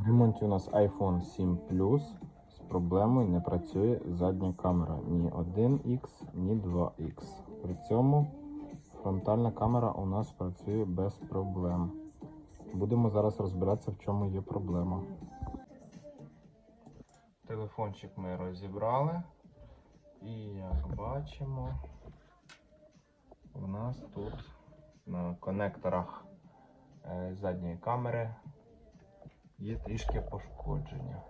ремонті у нас iPhone 7 Plus. З проблемою не працює задня камера ні 1X, ні 2X. При цьому фронтальна камера у нас працює без проблем. Будемо зараз розбиратися, в чому є проблема. Телефончик ми розібрали. І як бачимо, у нас тут на конекторах задньої камери є трішки пошкодження.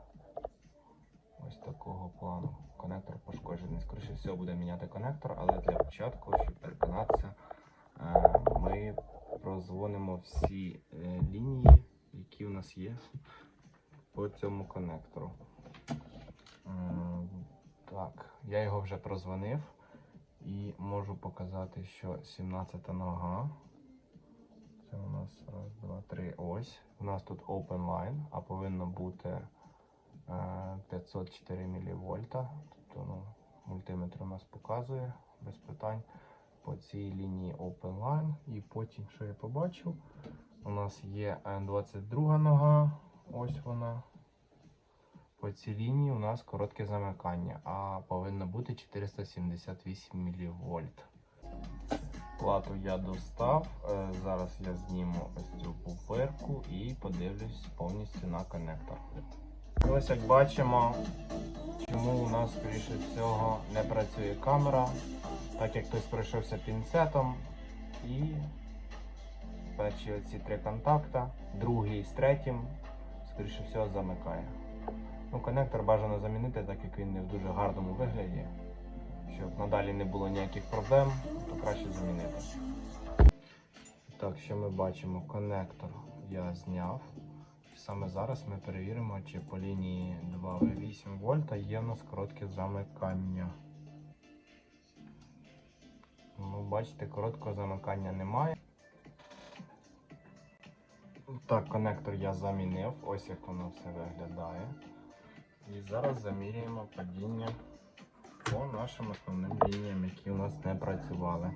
Ось такого плану. Конектор пошкоджений. Скоріше всього буде міняти конектор, але для початку, щоб переконатися, ми прозвонимо всі лінії, які у нас є по цьому конектору. Так, я його вже прозвонив і можу показати, що 17-та нога. Це у нас раз, два, три, ось. У нас тут open line, а повинно бути 504 мВ. Тобто, мультиметр у нас показує без питань по цій лінії open line. І потім, що я побачив, у нас є 22 нога, ось вона. По цій лінії у нас коротке замикання, а повинно бути 478 мВ. Плату я достав, зараз я зніму ось цю пуперку і подивлюсь повністю на конектор. Ось як бачимо, чому у нас, скоріше всього, не працює камера, так як хтось пройшовся пінцетом і перші оці три контакта, другий з третім, скоріше всього, замикає. Конектор бажано замінити, так як він не в дуже гарному вигляді. Щоб надалі не було ніяких проблем, то краще замінити. Так, що ми бачимо? Конектор я зняв. Саме зараз ми перевіримо, чи по лінії 2,8 вольта є у нас коротке замикання. Бачите, короткого замикання немає. Так, конектор я замінив, ось як воно все виглядає. І зараз заміряємо падіння по нашим основним лініям, які у нас не працювали.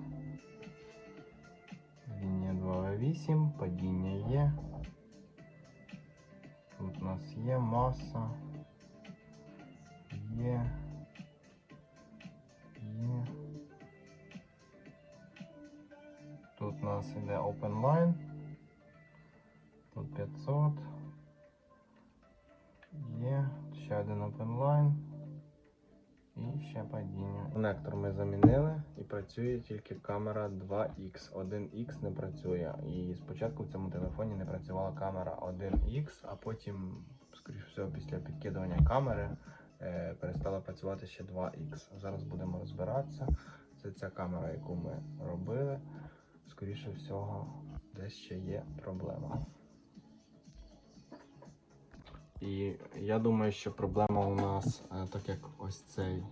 Лінія 2,8, падіння є. Тут у нас є маса. Є. Тут у нас іде open line. Тут 500. Є. Ще один open line. І ще падіння. Конектор ми замінили і працює тільки камера 2X. 1X не працює. І спочатку в цьому телефоні не працювала камера 1X, а потім, скоріше всього, після підкидування камери перестала працювати ще 2X. Зараз будемо розбиратися. Це ця камера, яку ми робили. Скоріше всього, десь ще є проблема. І я думаю, що проблема у нас, так як ось цей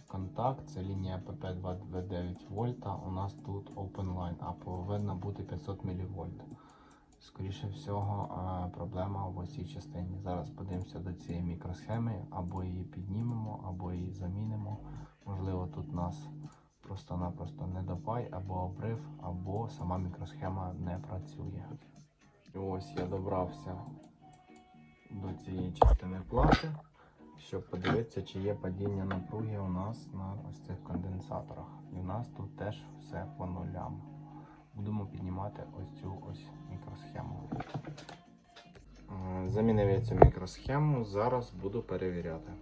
контакт, це лінія PP229 вольта, у нас тут open line, а повинно бути 500 мВ. Скоріше всього, проблема в ось цій частині. Зараз подивимося до цієї мікросхеми, або її піднімемо, або її замінимо. Можливо, тут у нас просто-напросто недопай, або обрив, або сама мікросхема не працює. І ось я добрався до цієї частини плати, щоб подивитися, чи є падіння напруги у нас на ось цих конденсаторах. І у нас тут теж все по нулям. Будемо піднімати ось цю мікросхему. Замінив я цю мікросхему, зараз буду перевіряти.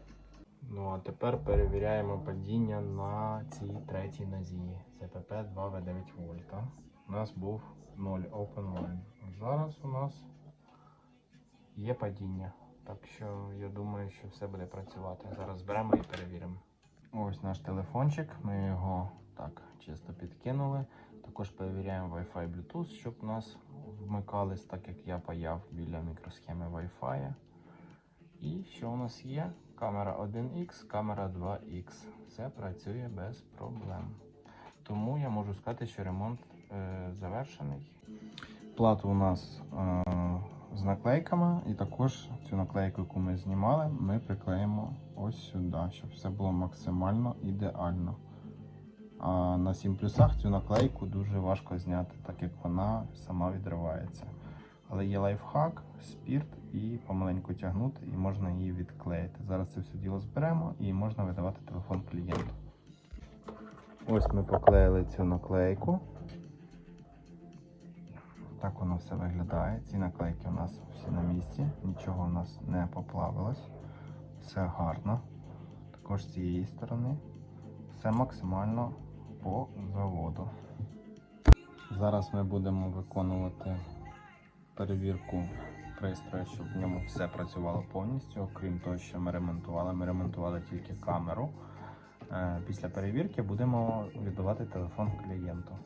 А тепер перевіряємо падіння на цій третій нозі. Це PP2V9 вольта. У нас був 0 open line. Зараз у нас є падіння, так що я думаю, що все буде працювати. Зараз зберемо і перевіримо. Ось наш телефончик, ми його так чисто підкинули. Також перевіряємо Wi-Fi Bluetooth, щоб у нас вмикались, так як я паяв біля мікросхеми Wi-Fi. І що у нас є? Камера 1X, камера 2X. Все працює без проблем. Тому я можу сказати, що ремонт завершений. Плату у нас з наклейками, і також цю наклейку, яку ми знімали, ми приклеїмо ось сюди, щоб все було максимально ідеально. А на 7 плюсах цю наклейку дуже важко зняти, так як вона сама відривається. Але є лайфхак, спірт і помаленьку тягнути, і можна її відклеїти. Зараз це все діло зберемо і можна видавати телефон клієнту. Ось ми поклеїли цю наклейку. Так воно все виглядає. Ці наклейки у нас всі на місці, нічого у нас не поплавилось. Все гарно. Також з цієї сторони. Все максимально по заводу. Зараз ми будемо виконувати перевірку пристрою, щоб в ньому все працювало повністю. Окрім того, що ми ремонтували тільки камеру. Після перевірки будемо віддавати телефон клієнту.